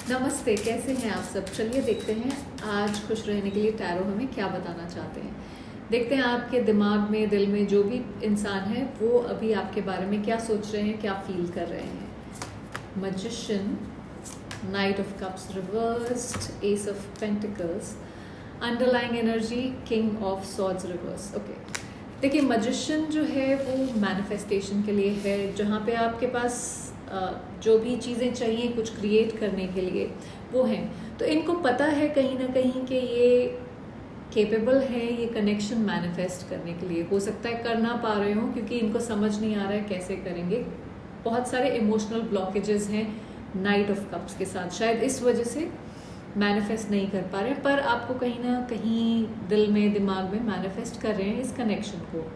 नमस्ते, कैसे हैं आप सब। चलिए देखते हैं आज खुश रहने के लिए टैरो हमें क्या बताना चाहते हैं। देखते हैं आपके दिमाग में, दिल में जो भी इंसान है वो अभी आपके बारे में क्या सोच रहे हैं, क्या फील कर रहे हैं। Magician, night of cups reversed, S of pentacles, underlying energy, king of swords reverse. Okay, देखिए मैजिशियन जो है वो मैनिफेस्टेशन के लिए है, जहाँ पे आपके पास जो भी चीज़ें चाहिए कुछ क्रिएट करने के लिए वो हैं। तो इनको पता है कहीं ना कहीं कि ये केपेबल है ये कनेक्शन मैनिफेस्ट करने के लिए। हो सकता है कर ना पा रहे हो क्योंकि इनको समझ नहीं आ रहा है कैसे करेंगे। बहुत सारे इमोशनल ब्लॉकेजेस हैं नाइट ऑफ कप्स के साथ, शायद इस वजह से मैनिफेस्ट नहीं कर पा रहे हैं, पर आपको कहीं ना कहीं दिल में, दिमाग में मैनिफेस्ट कर रहे हैं इस कनेक्शन को।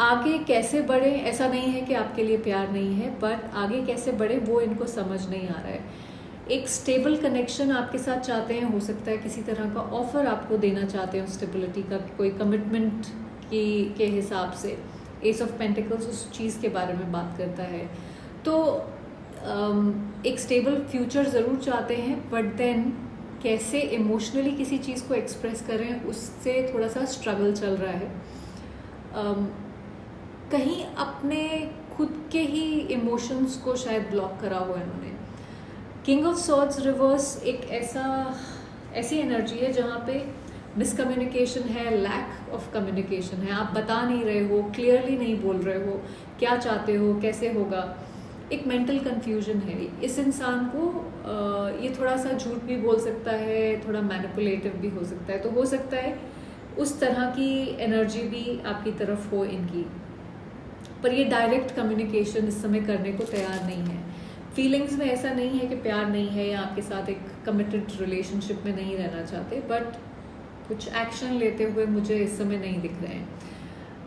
आगे कैसे बढ़े, ऐसा नहीं है कि आपके लिए प्यार नहीं है, बट आगे कैसे बढ़े वो इनको समझ नहीं आ रहा है। एक स्टेबल कनेक्शन आपके साथ चाहते हैं, हो सकता है किसी तरह का ऑफर आपको देना चाहते हैं स्टेबिलिटी का, कोई कमिटमेंट के हिसाब से। एस ऑफ पेंटिकल्स उस चीज़ के बारे में बात करता है। तो एक स्टेबल फ्यूचर ज़रूर चाहते हैं, बट देन कैसे इमोशनली किसी चीज़ को एक्सप्रेस करें उससे थोड़ा सा स्ट्रगल चल रहा है। कहीं अपने खुद के ही इमोशंस को शायद ब्लॉक करा हुआ है इन्होंने। किंग ऑफ सॉर्ड्स रिवर्स एक ऐसी एनर्जी है जहाँ पे मिसकम्युनिकेशन है, लैक ऑफ कम्युनिकेशन है। आप बता नहीं रहे हो, क्लियरली नहीं बोल रहे हो क्या चाहते हो, कैसे होगा। एक मेंटल कंफ्यूजन है इस इंसान को। ये थोड़ा सा झूठ भी बोल सकता है, थोड़ा मैनिपुलेटिव भी हो सकता है। तो हो सकता है उस तरह की एनर्जी भी आपकी तरफ हो इनकी, पर ये डायरेक्ट कम्युनिकेशन इस समय करने को तैयार नहीं है। फीलिंग्स में ऐसा नहीं है कि प्यार नहीं है या आपके साथ एक कमिटेड रिलेशनशिप में नहीं रहना चाहते, बट कुछ एक्शन लेते हुए मुझे इस समय नहीं दिख रहे हैं।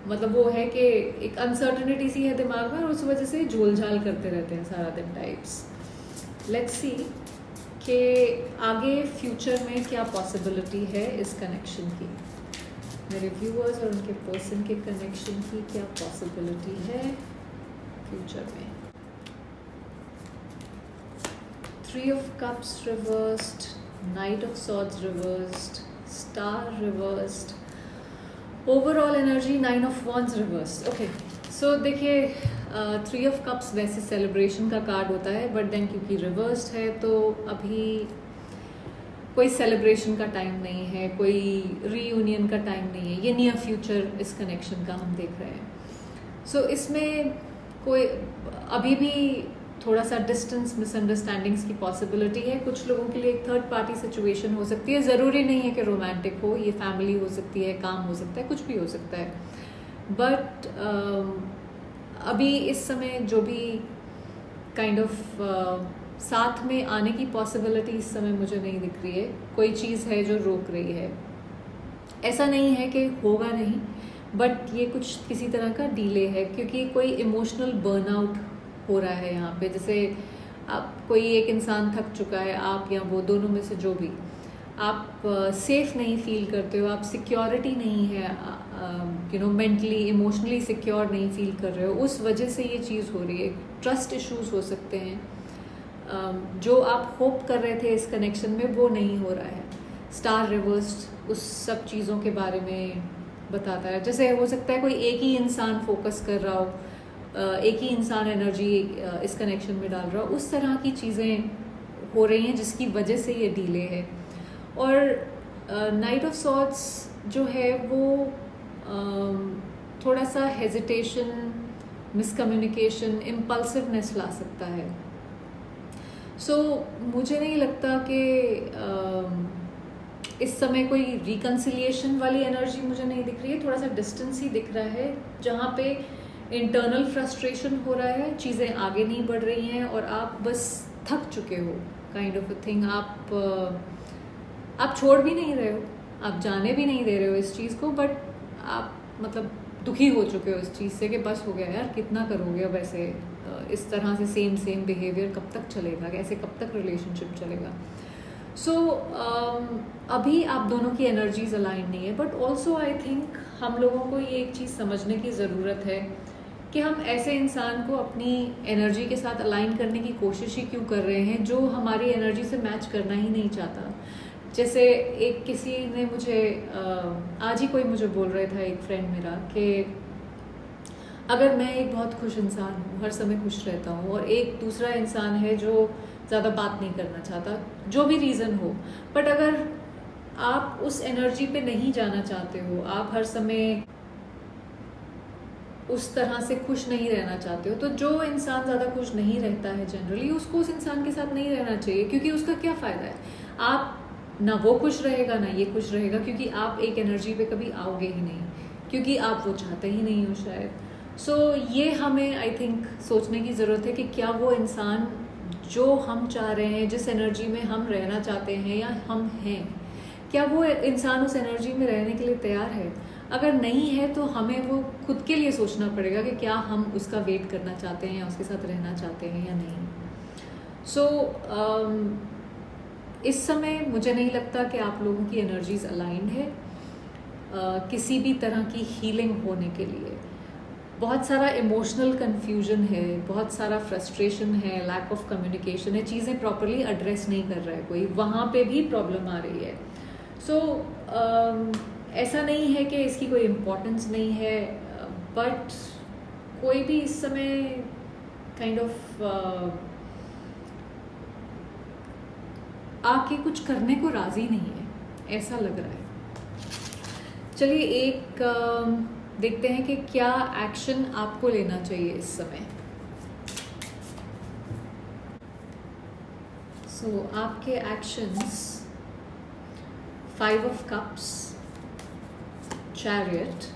मतलब वो है कि एक अनसर्टनिटी सी है दिमाग में और उस वजह से झोल झाल करते रहते हैं सारा दिन टाइप्स। लेट्स सी कि आगे फ्यूचर में क्या पॉसिबिलिटी है इस कनेक्शन की। मेरे व्यूअर्स और उनके पर्सन के कनेक्शन की क्या पॉसिबिलिटी है फ्यूचर में। 3 of cups reversed, knight of swords reversed, star reversed, overall energy 9 of wands reversed. Okay, so देखिए 3 ऑफ कप्स वैसे सेलिब्रेशन का कार्ड होता है, बट देन क्योंकि रिवर्स्ड है तो अभी कोई सेलिब्रेशन का टाइम नहीं है, कोई रीयूनियन का टाइम नहीं है। ये नियर फ्यूचर इस कनेक्शन का हम देख रहे हैं। सो इसमें कोई अभी भी थोड़ा सा डिस्टेंस, मिसअंडरस्टैंडिंग्स की पॉसिबिलिटी है। कुछ लोगों के लिए एक थर्ड पार्टी सिचुएशन हो सकती है। ज़रूरी नहीं है कि रोमांटिक हो, ये फैमिली हो सकती है, काम हो सकता है, कुछ भी हो सकता है। बट अभी इस समय जो भी काइंड ऑफ साथ में आने की पॉसिबिलिटी इस समय मुझे नहीं दिख रही है। कोई चीज़ है जो रोक रही है। ऐसा नहीं है कि होगा नहीं, बट ये कुछ किसी तरह का डिले है क्योंकि कोई इमोशनल बर्नआउट हो रहा है यहाँ पे। जैसे आप कोई एक इंसान थक चुका है, आप या वो, दोनों में से जो भी, आप सेफ नहीं फील करते हो, आप सिक्योरिटी नहीं है, मेंटली इमोशनली सिक्योर नहीं फील कर रहे हो, उस वजह से ये चीज़ हो रही है। ट्रस्ट इश्यूज हो सकते हैं। जो आप होप कर रहे थे इस कनेक्शन में वो नहीं हो रहा है। स्टार रिवर्स्ड उस सब चीज़ों के बारे में बताता है। जैसे हो सकता है कोई एक ही इंसान फोकस कर रहा हो, एक ही इंसान एनर्जी इस कनेक्शन में डाल रहा हो, उस तरह की चीज़ें हो रही हैं जिसकी वजह से ये डिले है। और नाइट ऑफ सॉर्ड्स जो है वो थोड़ा सा हेजिटेशन, मिसकम्युनिकेशन, इम्पल्सिवनेस ला सकता है। मुझे नहीं लगता कि इस समय कोई रिकन्सिलिएशन वाली एनर्जी मुझे नहीं दिख रही है। थोड़ा सा डिस्टेंस ही दिख रहा है जहाँ पे इंटरनल फ्रस्ट्रेशन हो रहा है, चीज़ें आगे नहीं बढ़ रही हैं और आप बस थक चुके हो, काइंड ऑफ अ थिंग। आप छोड़ भी नहीं रहे हो, आप जाने भी नहीं दे रहे हो इस चीज़ को, बट आप मतलब दुखी हो चुके हो इस चीज़ से कि बस हो गया यार, कितना करोगे अब ऐसे, इस तरह से सेम बिहेवियर कब तक चलेगा, कैसे कब तक रिलेशनशिप चलेगा। अभी आप दोनों की एनर्जीज अलाइन नहीं है, बट ऑल्सो आई थिंक हम लोगों को ये एक चीज़ समझने की ज़रूरत है कि हम ऐसे इंसान को अपनी एनर्जी के साथ अलाइन करने की कोशिश ही क्यों कर रहे हैं जो हमारी एनर्जी से मैच करना ही नहीं चाहता। जैसे एक किसी ने मुझे आज ही कोई मुझे बोल रहा था, एक फ्रेंड मेरा, कि अगर मैं एक बहुत खुश इंसान हूँ, हर समय खुश रहता हूँ, और एक दूसरा इंसान है जो ज़्यादा बात नहीं करना चाहता, जो भी रीज़न हो, बट अगर आप उस एनर्जी पे नहीं जाना चाहते हो, आप हर समय उस तरह से खुश नहीं रहना चाहते हो, तो जो इंसान ज़्यादा खुश नहीं रहता है जनरली, उसको उस इंसान के साथ नहीं रहना चाहिए, क्योंकि उसका क्या फ़ायदा है। आप ना वो खुश रहेगा ना ये खुश रहेगा, क्योंकि आप एक एनर्जी पे कभी आओगे ही नहीं, क्योंकि आप वो चाहते ही नहीं हो शायद। सो ये हमें आई थिंक सोचने की ज़रूरत है कि क्या वो इंसान जो हम चाह रहे हैं, जिस एनर्जी में हम रहना चाहते हैं या हम हैं, क्या वो इंसान उस एनर्जी में रहने के लिए तैयार है। अगर नहीं है तो हमें वो खुद के लिए सोचना पड़ेगा कि क्या हम उसका वेट करना चाहते हैं या उसके साथ रहना चाहते हैं या नहीं। इस समय मुझे नहीं लगता कि आप लोगों की एनर्जीज अलाइंड है किसी भी तरह की हीलिंग होने के लिए। बहुत सारा इमोशनल कन्फ्यूजन है, बहुत सारा फ्रस्ट्रेशन है, लैक ऑफ कम्युनिकेशन है, चीज़ें प्रॉपरली एड्रेस नहीं कर रहा है कोई, वहाँ पे भी प्रॉब्लम आ रही है। ऐसा नहीं है कि इसकी कोई इम्पोर्टेंस नहीं है, बट कोई भी इस समय काइंड ऑफ आके कुछ करने को राजी नहीं है, ऐसा लग रहा है। चलिए एक देखते हैं कि क्या एक्शन आपको लेना चाहिए इस समय। आपके actions, 5 of Cups, Chariot,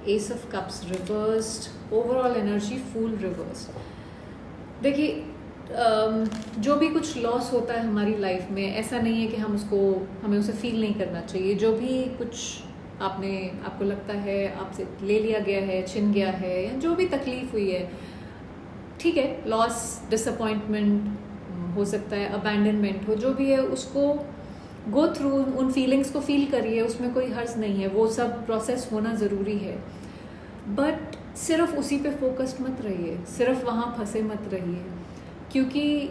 Ace of Cups reversed, overall energy Fool reversed। देखिए जो भी कुछ लॉस होता है हमारी लाइफ में, ऐसा नहीं है कि हमें उसे फील नहीं करना चाहिए। जो भी कुछ आपको लगता है आपसे ले लिया गया है, छिन गया है, या जो भी तकलीफ हुई है, ठीक है, लॉस, डिसअपॉइंटमेंट हो सकता है, अबैंडनमेंट हो, जो भी है उसको गो थ्रू, उन फीलिंग्स को फील करिए, उसमें कोई हर्ज नहीं है, वो सब प्रोसेस होना ज़रूरी है। बट सिर्फ उसी पे फोकस्ड मत रहिए, सिर्फ वहाँ फंसे मत रहिए, क्योंकि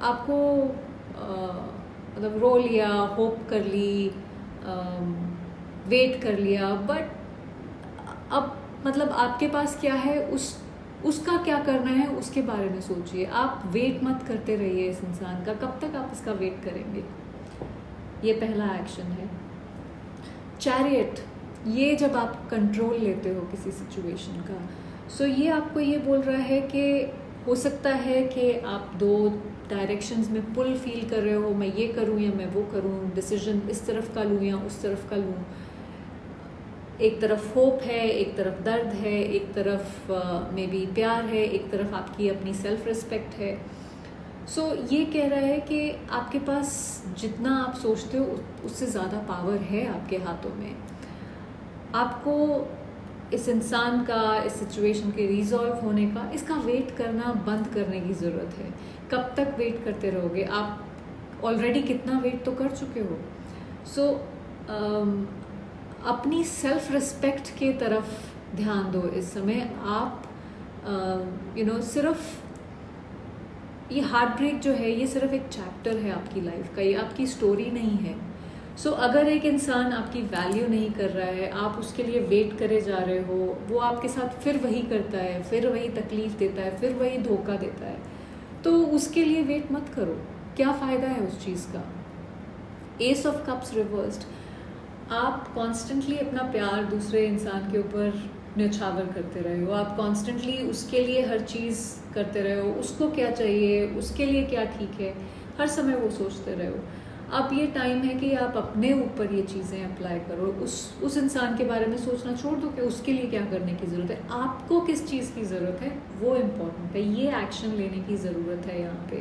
आपको मतलब रो लिया, होप कर ली, वेट कर लिया, बट अब मतलब आपके पास क्या है, उसका क्या करना है उसके बारे में सोचिए। आप वेट मत करते रहिए इस इंसान का, कब तक आप इसका वेट करेंगे। ये पहला एक्शन है। चैरियट, ये जब आप कंट्रोल लेते हो किसी सिचुएशन का, सो ये आपको ये बोल रहा है कि हो सकता है कि आप 2 डायरेक्शंस में पुल फील कर रहे हो, मैं ये करूं या मैं वो करूं, डिसीजन इस तरफ का लूं या उस तरफ का लूं। एक तरफ होप है, एक तरफ दर्द है, एक तरफ मे बी प्यार है, एक तरफ आपकी अपनी सेल्फ रिस्पेक्ट है। सो ये कह रहा है कि आपके पास जितना आप सोचते हो उससे ज़्यादा पावर है आपके हाथों में। आपको इस इंसान का, इस सिचुएशन के रिजॉल्व होने का, इसका वेट करना बंद करने की ज़रूरत है। कब तक वेट करते रहोगे? आप ऑलरेडी कितना वेट तो कर चुके हो। सो अपनी सेल्फ रिस्पेक्ट के तरफ ध्यान दो इस समय। आप सिर्फ ये हार्ट ब्रेक जो है, ये सिर्फ एक चैप्टर है आपकी लाइफ का, ये आपकी स्टोरी नहीं है। सो अगर एक इंसान आपकी वैल्यू नहीं कर रहा है, आप उसके लिए वेट करे जा रहे हो, वो आपके साथ फिर वही करता है, फिर वही तकलीफ देता है, फिर वही धोखा देता है, तो उसके लिए वेट मत करो। क्या फ़ायदा है उस चीज़ का। एस ऑफ कप्स रिवर्स्ड, आप कॉन्स्टेंटली अपना प्यार दूसरे इंसान के ऊपर न्यौछावर करते रहे हो, आप कॉन्स्टेंटली उसके लिए हर चीज़ करते रहे हो, उसको क्या चाहिए, उसके लिए क्या ठीक है, हर समय वो सोचते रहे हो। अब ये टाइम है कि आप अपने ऊपर ये चीज़ें अप्लाई करो। उस इंसान के बारे में सोचना छोड़ दो कि उसके लिए क्या करने की ज़रूरत है, आपको किस चीज़ की ज़रूरत है वो इम्पोर्टेंट है। ये एक्शन लेने की ज़रूरत है यहाँ पे।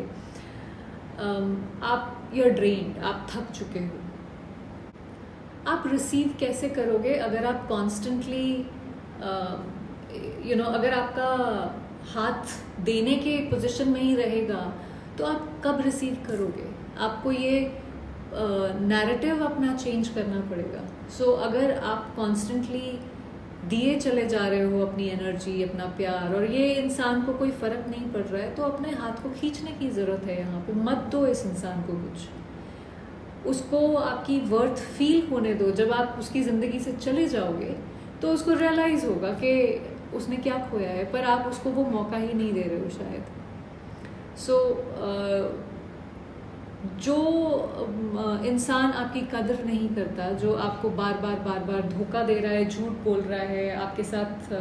आप यू आर ड्रेन्ड, आप थक चुके हो। आप रिसीव कैसे करोगे अगर आप कॉन्स्टेंटली अगर आपका हाथ देने के पोजीशन में ही रहेगा तो आप कब रिसीव करोगे। आपको ये नैरेटिव अपना चेंज करना पड़ेगा। सो अगर आप कॉन्स्टेंटली दिए चले जा रहे हो अपनी एनर्जी, अपना प्यार, और ये इंसान को कोई फ़र्क नहीं पड़ रहा है, तो अपने हाथ को खींचने की ज़रूरत है यहाँ पे। मत दो इस इंसान को कुछ, उसको आपकी वर्थ फील होने दो। जब आप उसकी ज़िंदगी से चले जाओगे तो उसको रियलाइज़ होगा कि उसने क्या खोया है, पर आप उसको वो मौका ही नहीं दे रहे हो शायद। सो जो इंसान आपकी कदर नहीं करता, जो आपको बार बार धोखा दे रहा है, झूठ बोल रहा है, आपके साथ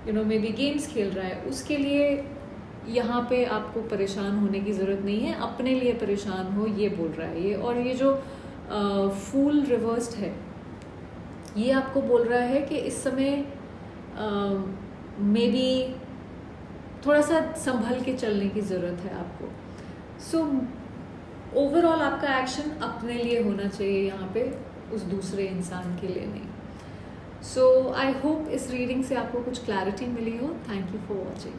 मे बी गेम्स खेल रहा है, उसके लिए यहाँ पे आपको परेशान होने की ज़रूरत नहीं है। अपने लिए परेशान हो, ये बोल रहा है ये। और ये जो फूल रिवर्स्ड है, ये आपको बोल रहा है कि इस समय मे बी थोड़ा सा संभल के चलने की ज़रूरत है आपको। सो ओवरऑल आपका एक्शन अपने लिए होना चाहिए यहाँ पे, उस दूसरे इंसान के लिए नहीं। सो आई होप इस रीडिंग से आपको कुछ क्लैरिटी मिली हो। Thank you for watching.